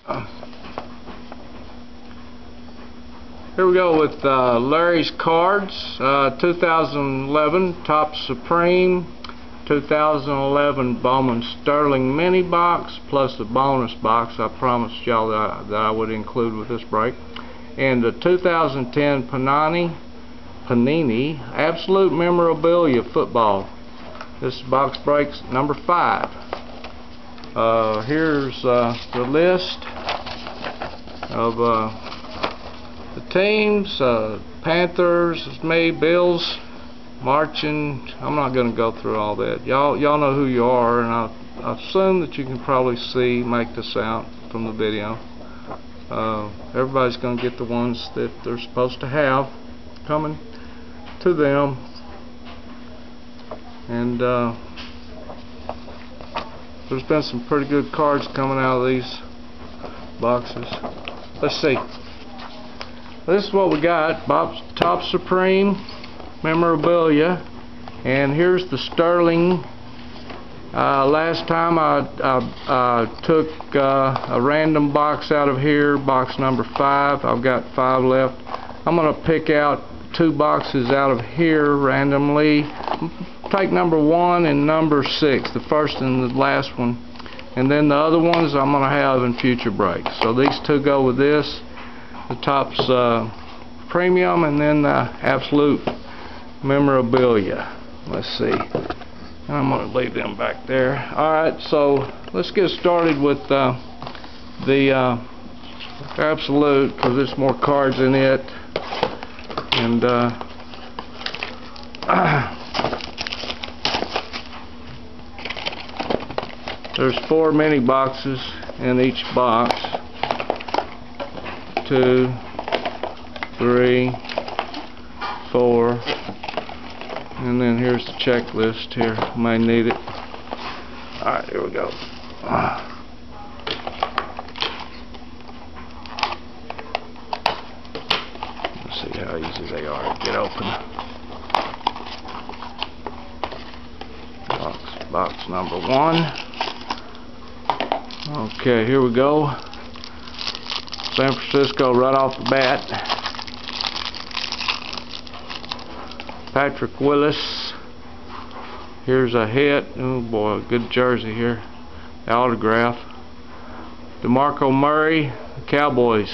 Here we go with Larry's Cards, 2011 Top Supreme, 2011 Bowman Sterling Mini Box, plus the bonus box I promised y'all that I would include with this break, and the 2010 PANINI Absolute Memorabilia Football. This is box breaks number 5. Here's the list of the teams. Panthers, it's me, Bills, marching. I'm not going to go through all that. Y'all know who you are, and I assume that you can probably make this out from the video. Everybody's going to get the ones that they're supposed to have coming to them, and there's been some pretty good cards coming out of these boxes. Let's see. This is what we got. Top Supreme Memorabilia, and here's the Sterling. Last time I took a random box out of here, box number 5. I've got 5 left. I'm going to pick out 2 boxes out of here randomly. Take number 1 and number 6, the first and the last one, and then the other ones I'm going to have in future breaks. So these 2 go with this. The top's premium, and then the absolute memorabilia. Let's see. I'm going to leave them back there. Alright, so let's get started with the absolute, because there's more cards in it. And there's 4 mini boxes in each box. 2, 3, 4, and then here's the checklist here. May need it. Alright, here we go. Let's see how easy they are to get open. Box number 1. Okay, here we go. San Francisco right off the bat. Patrick Willis. Here's a hit. Oh boy, a good jersey here. The autograph. DeMarco Murray, the Cowboys.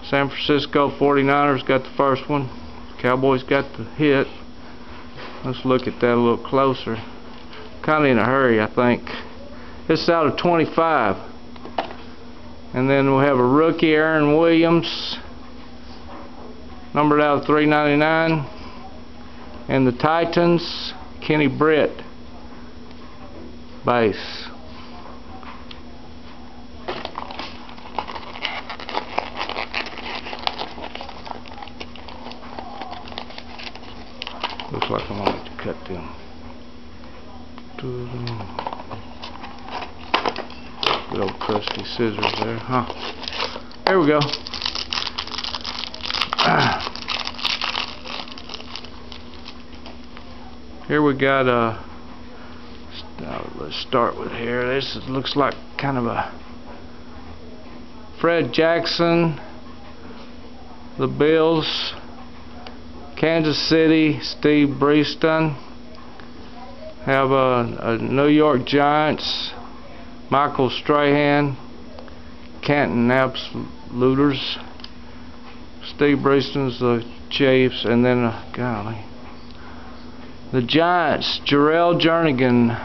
San Francisco 49ers got the first one. Cowboys got the hit. Let's look at that a little closer. Kind of in a hurry, I think. This is out of 25. And then we'll have a rookie, Aaron Williams, numbered out of 399. And the Titans, Kenny Britt, base. Looks like I'm going to cut them. Good old crusty scissors there, huh? There we go. Here we got let's start with here. This looks like kind of a Fred Jackson, the Bills, Kansas City, Steve Breaston. Have a New York Giants, Michael Strahan, Canton Absoluters, Steve Breaston's the Chiefs, and then golly, the Giants, Jarrell Jernigan,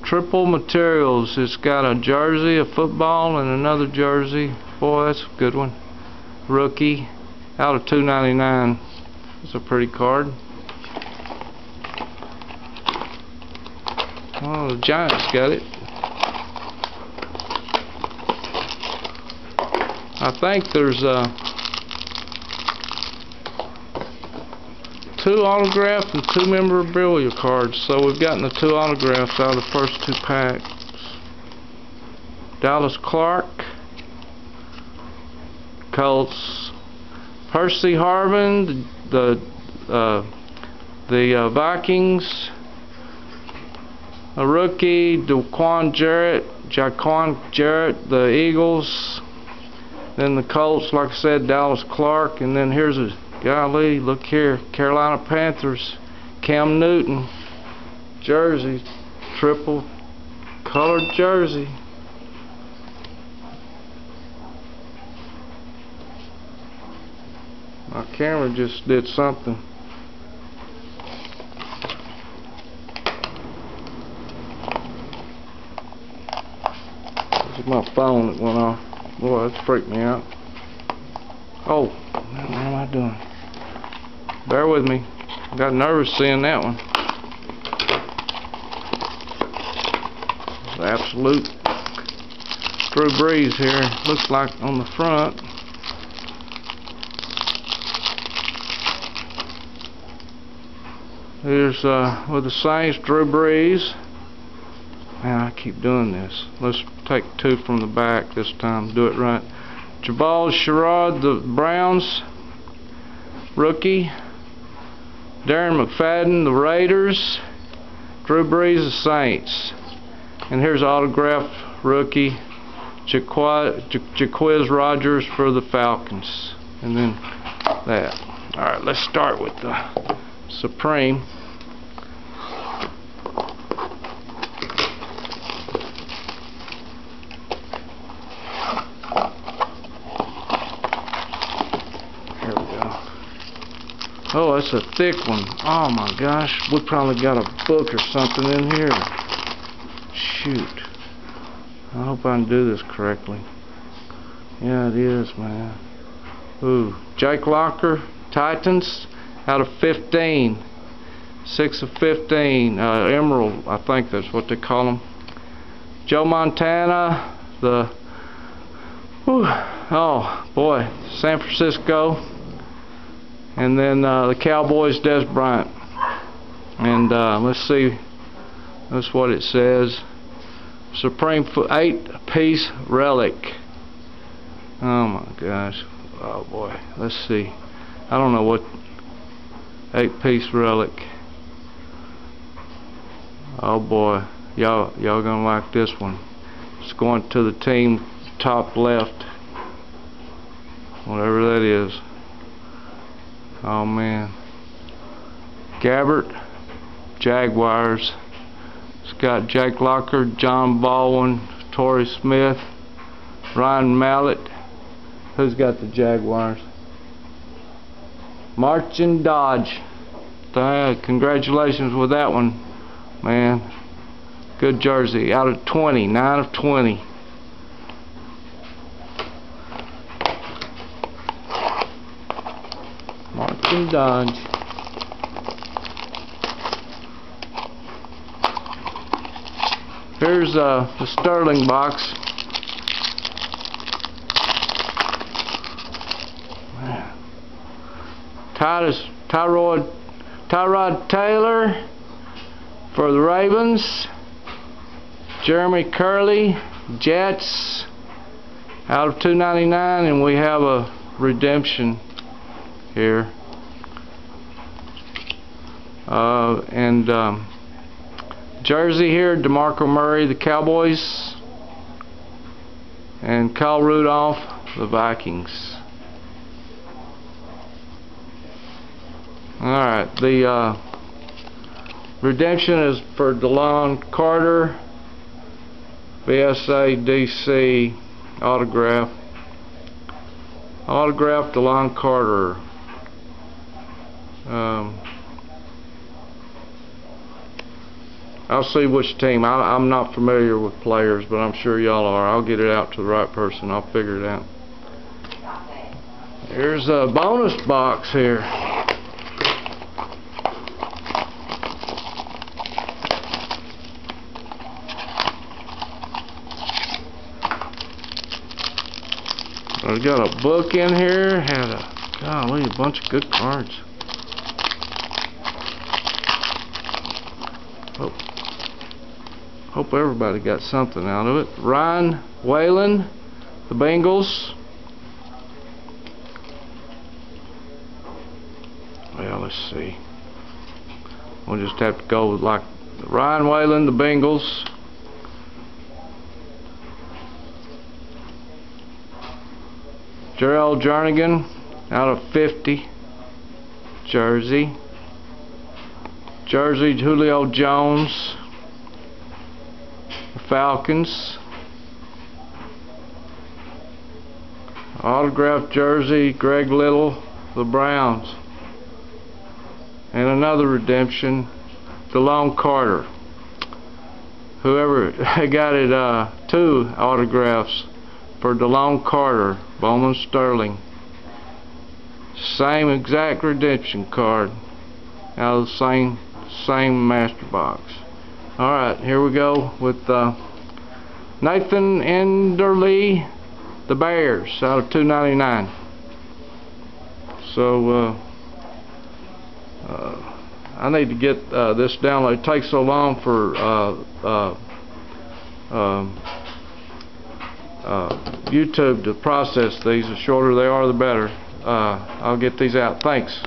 Triple Materials. It's got a jersey, a football, and another jersey. Boy, that's a good one. Rookie, out of $2.99. It's a pretty card. Oh, the Giants got it. I think there's 2 autograph and 2 memorabilia cards, so we've gotten the 2 autographs out of the first 2 packs. Dallas Clark, Colts, Percy Harvin, the Vikings, a rookie, Jaquan Jarrett, the Eagles. Then the Colts, like I said, Dallas Clark. And then here's a, golly, look here, Carolina Panthers, Cam Newton, jersey, triple colored jersey. My camera just did something. This is my phone that went off. Boy, that freaked me out. Oh, what am I doing? Bear with me. I got nervous seeing that one. The absolute Drew Brees here. Looks like on the front. Here's with the Saints, Drew Brees. Man, I keep doing this. Let's take two from the back this time. Do it right. Jabal Sherrod, the Browns, rookie. Darren McFadden, the Raiders. Drew Brees, the Saints. And here's autographed rookie, Jaquiz Rogers for the Falcons. And then that. Alright, let's start with the Supreme. Oh, that's a thick one. Oh my gosh, we probably got a book or something in here. Shoot. I hope I can do this correctly. Yeah, it is, man. Ooh, Jake Locker, Titans, out of 15. 6 of 15. Emerald, I think that's what they call them. Joe Montana, the... Whew, oh, boy, San Francisco. And then the Cowboys, Des Bryant. And let's see, that's what it says. Supreme 8-piece relic. Oh my gosh. Oh boy. Let's see. I don't know what 8-piece relic. Oh boy. Y'all gonna like this one. It's going to the team top left. Whatever that is. Oh man. Gabbert, Jaguars. It's got Jake Locker, John Baldwin, Torrey Smith, Ryan Mallett. Who's got the Jaguars? Marchin Dodge. Congratulations with that one, man. Good jersey. Out of 20, 9 of 20. Marchin Dodge. Here's the Sterling box. Man. Tyrod Taylor for the Ravens. Jeremy Curley, Jets, out of 299, and we have a redemption here. Jersey here, DeMarco Murray, the Cowboys, and Kyle Rudolph, the Vikings. Alright, the redemption is for DeLon Carter, BSA DC autograph. Autograph DeLon Carter. I'll see which team. I'm not familiar with players, but I'm sure y'all are. I'll get it out to the right person. I'll figure it out. Here's a bonus box here. We got a book in here. Had a bunch of good cards. Hope everybody got something out of it. Ryan Whalen, the Bengals. Well, let's see. We'll just have to go with like Ryan Whalen, the Bengals. Gerald Jernigan out of 50. Jersey. Julio Jones, the Falcons. Autographed jersey, Greg Little, the Browns. And another redemption, DeLone Carter. Whoever got it, 2 autographs for DeLone Carter, Bowman Sterling. Same exact redemption card out of the same master box. Alright, here we go with Nathan Enderle, the Bears, out of 299. So I need to get this download. It takes so long for YouTube to process these. The shorter they are, the better. I'll get these out. Thanks.